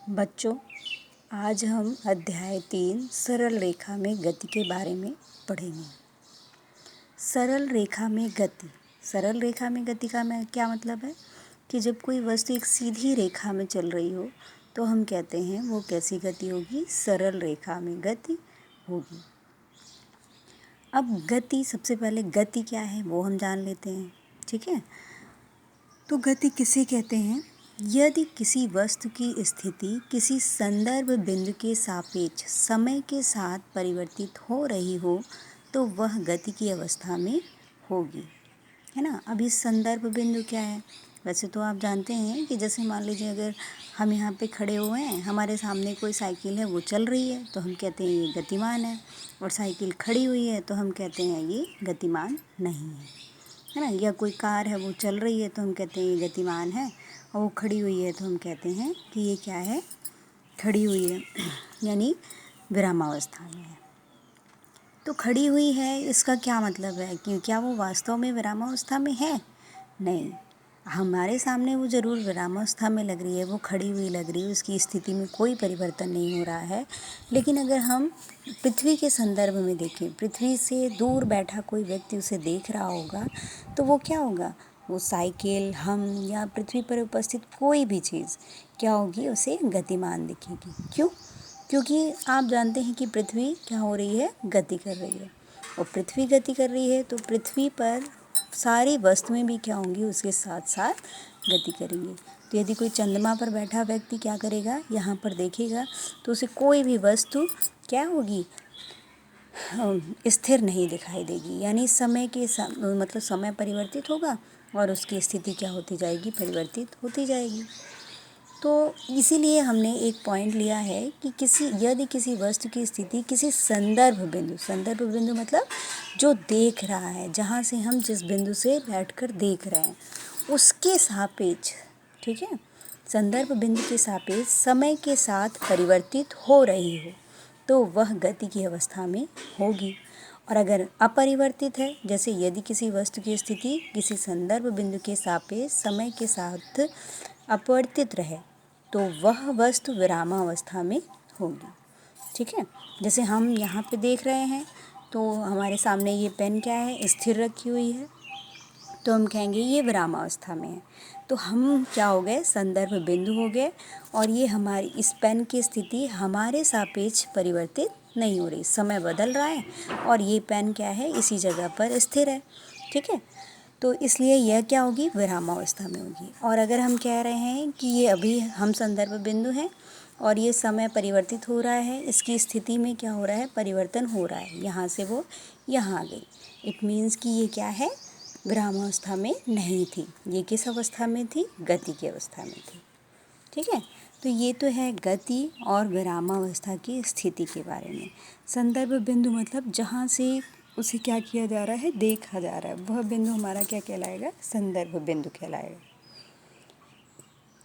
बच्चों, आज हम अध्याय 3 सरल रेखा में गति के बारे में पढ़ेंगे। सरल रेखा में गति। सरल रेखा में गति का क्या मतलब है कि जब कोई वस्तु एक सीधी रेखा में चल रही हो तो हम कहते हैं वो कैसी गति होगी, सरल रेखा में गति होगी। अब गति, सबसे पहले गति क्या है वो हम जान लेते हैं, ठीक है। तो गति किसे कहते हैं? यदि किसी वस्तु की स्थिति किसी संदर्भ बिंदु के सापेक्ष समय के साथ परिवर्तित हो रही हो तो वह गति की अवस्था में होगी, है ना। अभी संदर्भ बिंदु क्या है? वैसे तो आप जानते हैं कि जैसे मान लीजिए अगर हम यहाँ पे खड़े हुए हैं, हमारे सामने कोई साइकिल है वो चल रही है तो हम कहते हैं ये गतिमान है, और साइकिल खड़ी हुई है तो हम कहते हैं ये गतिमान नहीं है ना। या कोई कार है वो चल रही है तो हम कहते हैं ये गतिमान है, और वो खड़ी हुई है तो हम कहते हैं कि ये क्या है, खड़ी हुई है यानी विरामावस्था में है। तो खड़ी हुई है इसका क्या मतलब है कि क्या वो वास्तव में विरामावस्था में है? नहीं, हमारे सामने वो ज़रूर विरामावस्था में लग रही है, वो खड़ी हुई लग रही है, उसकी स्थिति में कोई परिवर्तन नहीं हो रहा है। लेकिन अगर हम पृथ्वी के संदर्भ में देखें, पृथ्वी से दूर बैठा कोई व्यक्ति उसे देख रहा होगा तो वो क्या होगा, वो साइकिल, हम या पृथ्वी पर उपस्थित कोई भी चीज़ क्या होगी, उसे गतिमान दिखेगी। क्यों? क्योंकि आप जानते हैं कि पृथ्वी क्या हो रही है, गति कर रही है, और पृथ्वी गति कर रही है तो पृथ्वी पर सारी वस्तुएं भी क्या होंगी, उसके साथ साथ गति करेंगी। तो यदि कोई चंद्रमा पर बैठा व्यक्ति क्या करेगा, यहाँ पर देखेगा तो उसे कोई भी वस्तु क्या होगी, स्थिर नहीं दिखाई देगी। यानी समय के मतलब समय परिवर्तित होगा और उसकी स्थिति क्या होती जाएगी, परिवर्तित होती जाएगी। तो इसीलिए हमने एक पॉइंट लिया है कि यदि किसी वस्तु की स्थिति किसी संदर्भ बिंदु मतलब जो देख रहा है, जहाँ से हम जिस बिंदु से बैठकर देख रहे हैं उसके सापेक्ष, ठीक है, संदर्भ बिंदु के सापेक्ष समय के साथ परिवर्तित हो रही हो तो वह गति की अवस्था में होगी। और अगर अपरिवर्तित है, जैसे यदि किसी वस्तु की स्थिति किसी संदर्भ बिंदु के सापेक्ष समय के साथ अपरिवर्तित रहे तो वह वस्तु विरामावस्था में होगी, ठीक है। जैसे हम यहाँ पे देख रहे हैं तो हमारे सामने ये पेन क्या है, स्थिर रखी हुई है, तो हम कहेंगे ये विरामावस्था में है। तो हम क्या हो गए, संदर्भ बिंदु हो गए, और ये हमारी इस पेन की स्थिति हमारे सापेक्ष परिवर्तित नहीं हो रही, समय बदल रहा है और ये पेन क्या है, इसी जगह पर स्थिर है, ठीक है। तो इसलिए यह क्या होगी, विरामावस्था में होगी। और अगर हम कह रहे हैं कि ये अभी हम संदर्भ बिंदु हैं और ये समय परिवर्तित हो रहा है, इसकी स्थिति में क्या हो रहा है, परिवर्तन हो रहा है, यहाँ से वो यहाँ आ गई, इट मीन्स कि ये क्या है, विरामावस्था में नहीं थी। ये किस अवस्था में थी, गति की अवस्था में थी, ठीक है। तो ये तो है गति और विरामावस्था की स्थिति के बारे में। संदर्भ बिंदु मतलब जहाँ से उसे क्या किया जा रहा है, देखा जा रहा है, वह बिंदु हमारा क्या कहलाएगा, संदर्भ बिंदु कहलाएगा।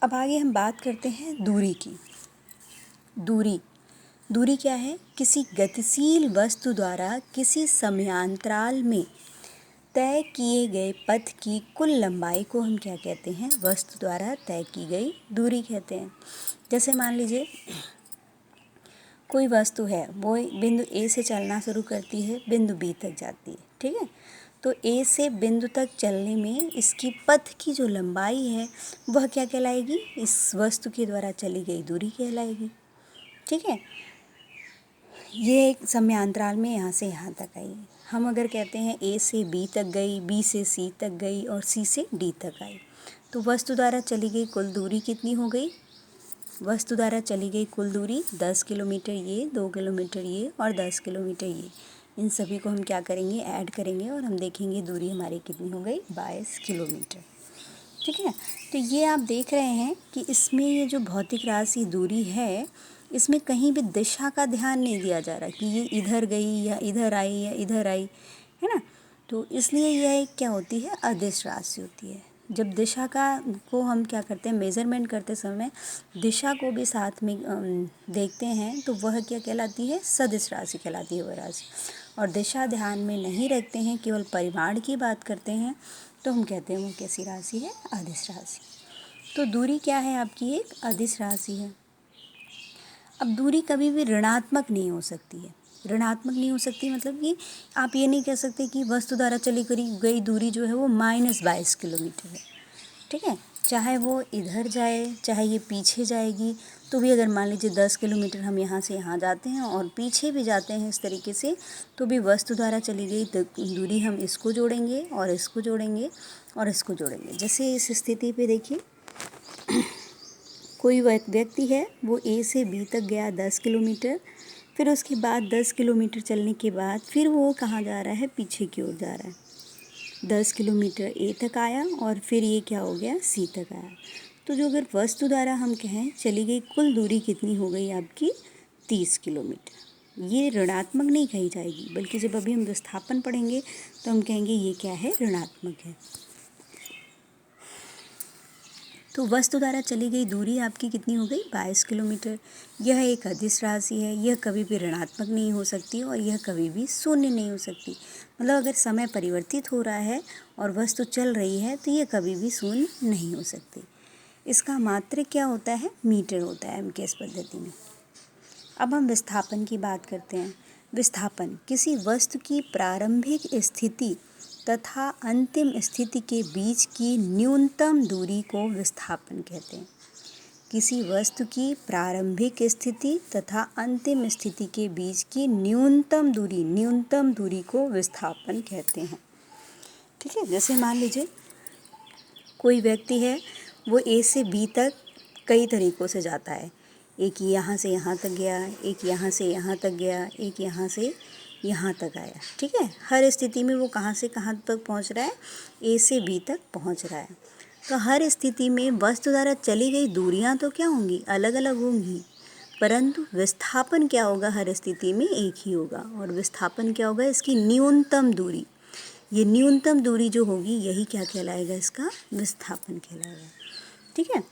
अब आगे हम बात करते हैं दूरी की। दूरी क्या है, किसी गतिशील वस्तु द्वारा किसी समयांतराल में तय किए गए पथ की कुल लंबाई को हम क्या कहते हैं, वस्तु द्वारा तय की गई दूरी कहते हैं। जैसे मान लीजिए कोई वस्तु है, वो बिंदु ए से चलना शुरू करती है, बिंदु बी तक जाती है, ठीक है। तो ए से बिंदु तक चलने में इसकी पथ की जो लंबाई है वह क्या कहलाएगी, इस वस्तु के द्वारा चली गई दूरी कहलाएगी, ठीक है। ये एक समयांतराल में यहाँ से यहाँ तक आई। हम अगर कहते हैं ए से बी तक गई, बी से सी तक गई और सी से डी तक आई, तो वस्तु द्वारा चली गई कुल दूरी कितनी हो गई, वस्तु द्वारा चली गई कुल दूरी 10 किलोमीटर ये, 2 किलोमीटर ये और 10 किलोमीटर ये। इन सभी को हम क्या करेंगे, ऐड करेंगे और हम देखेंगे दूरी हमारी कितनी हो गई, 22 किलोमीटर, ठीक है। तो ये आप देख रहे हैं कि इसमें ये जो भौतिक राशि दूरी है, इसमें कहीं भी दिशा का ध्यान नहीं दिया जा रहा कि ये इधर गई या इधर आई या इधर आई, है ना। तो इसलिए यह क्या होती है, अदिश राशि होती है। जब दिशा को हम क्या करते हैं, मेज़रमेंट करते समय दिशा को भी साथ में देखते हैं तो वह क्या कहलाती है, सदिश राशि कहलाती है वह राशि। और दिशा ध्यान में नहीं रखते हैं, केवल परिमाण की बात करते हैं तो हम कहते हैं वो कैसी राशि है, अदिश राशि। तो दूरी क्या है आपकी, एक अदिश राशि है। अब दूरी कभी भी ऋणात्मक नहीं हो सकती है। ऋणात्मक नहीं हो सकती मतलब कि आप ये नहीं कह सकते कि वस्तु द्वारा चली गई दूरी जो है वो -22 किलोमीटर है, ठीक है। चाहे वो इधर जाए, चाहे ये पीछे जाएगी, तो भी अगर मान लीजिए 10 किलोमीटर हम यहाँ से यहाँ जाते हैं और पीछे भी जाते हैं इस तरीके से, तो भी वस्तु द्वारा चली गई दूरी हम इसको जोड़ेंगे और इसको जोड़ेंगे और इसको जोड़ेंगे। जैसे इस स्थिति पे देखिए, कोई व्यक्ति है, वो ए से बी तक गया 10 किलोमीटर, फिर उसके बाद 10 किलोमीटर चलने के बाद फिर वो कहाँ जा रहा है, पीछे की ओर जा रहा है। 10 किलोमीटर ए तक आया और फिर ये क्या हो गया, सी तक आया। तो जो अगर वस्तु द्वारा हम कहें चली गई कुल दूरी कितनी हो गई आपकी, 30 किलोमीटर। ये ऋणात्मक नहीं कही जाएगी, बल्कि जब अभी हम विस्थापन पढ़ेंगे तो हम कहेंगे ये क्या है, ऋणात्मक है। तो वस्तु द्वारा चली गई दूरी आपकी कितनी हो गई, 22 किलोमीटर। यह एक अदिश राशि है, यह कभी भी ऋणात्मक नहीं हो सकती और यह कभी भी शून्य नहीं हो सकती। मतलब अगर समय परिवर्तित हो रहा है और वस्तु चल रही है तो यह कभी भी शून्य नहीं हो सकती। इसका मात्रक क्या होता है, मीटर होता है एमकेएस पद्धति में। अब हम विस्थापन की बात करते हैं। विस्थापन किसी वस्तु की प्रारंभिक स्थिति तथा अंतिम स्थिति के बीच की न्यूनतम दूरी को विस्थापन कहते हैं। किसी वस्तु की प्रारंभिक स्थिति तथा अंतिम स्थिति के बीच की न्यूनतम दूरी को विस्थापन कहते हैं, ठीक है। जैसे मान लीजिए कोई व्यक्ति है, वो ए से बी तक कई तरीक़ों से जाता है। एक यहाँ से यहाँ तक गया, एक यहाँ से यहाँ तक गया, एक यहाँ से यहाँ तक आया, ठीक है। हर स्थिति में वो कहाँ से कहाँ तक पहुँच रहा है, ए से बी तक पहुँच रहा है। तो हर स्थिति में वस्तु द्वारा चली गई दूरियाँ तो क्या होंगी, अलग अलग होंगी, परंतु विस्थापन क्या होगा, हर स्थिति में एक ही होगा। और विस्थापन क्या होगा, इसकी न्यूनतम दूरी। ये न्यूनतम दूरी जो होगी यही क्या कहलाएगा, इसका विस्थापन कहलाएगा, ठीक है।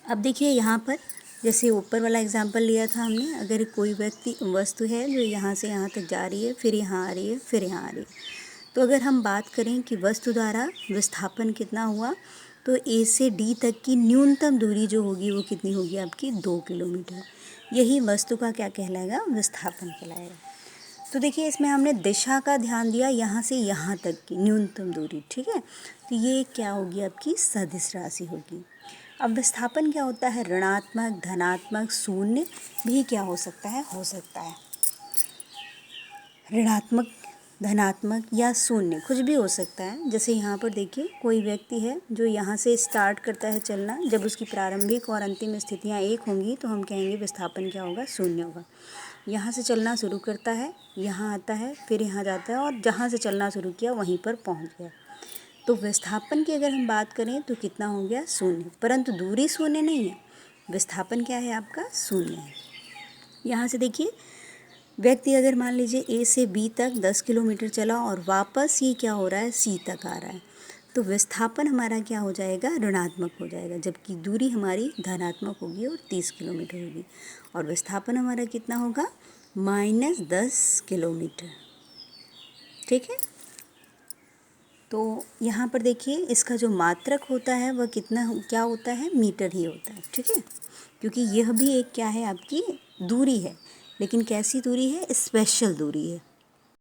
अब देखिए यहाँ पर जैसे ऊपर वाला एग्जाम्पल लिया था हमने, अगर कोई वस्तु है जो यहाँ से यहाँ तक जा रही है, फिर यहाँ आ रही है, फिर यहाँ आ रही है, तो अगर हम बात करें कि वस्तु द्वारा विस्थापन कितना हुआ, तो ए से डी तक की न्यूनतम दूरी जो होगी वो कितनी होगी आपकी, 2 किलोमीटर। यही वस्तु का क्या कहलाएगा, विस्थापन कहलाएगा। तो देखिए इसमें हमने दिशा का ध्यान दिया, यहाँ से यहाँ तक की न्यूनतम दूरी, ठीक है। तो ये क्या होगी, आपकी सदिश राशि होगी। अब विस्थापन क्या होता है, ऋणात्मक, धनात्मक, शून्य भी क्या हो सकता है, ऋणात्मक, धनात्मक या शून्य कुछ भी हो सकता है। जैसे यहाँ पर देखिए कोई व्यक्ति है जो यहाँ से स्टार्ट करता है चलना, जब उसकी प्रारंभिक और अंतिम स्थितियाँ एक होंगी तो हम कहेंगे विस्थापन क्या होगा, शून्य होगा। यहाँ से चलना शुरू करता है, यहाँ आता है, फिर यहाँ जाता है और जहाँ से चलना शुरू किया वहीं पर पहुँच गया। तो विस्थापन की अगर हम बात करें तो कितना हो गया, शून्य। परंतु दूरी शून्य नहीं है, विस्थापन क्या है आपका, शून्य है। यहाँ से देखिए व्यक्ति अगर मान लीजिए ए से बी तक 10 किलोमीटर चला और वापस ये क्या हो रहा है, सी तक आ रहा है, तो विस्थापन हमारा क्या हो जाएगा, ऋणात्मक हो जाएगा, जबकि दूरी हमारी धनात्मक होगी और 30 किलोमीटर होगी। और विस्थापन हमारा कितना होगा, -10 किलोमीटर, ठीक है। तो यहाँ पर देखिए इसका जो मात्रक होता है वह क्या होता है, मीटर ही होता है, ठीक है। क्योंकि यह भी एक क्या है, आपकी दूरी है, लेकिन कैसी दूरी है, स्पेशल दूरी है।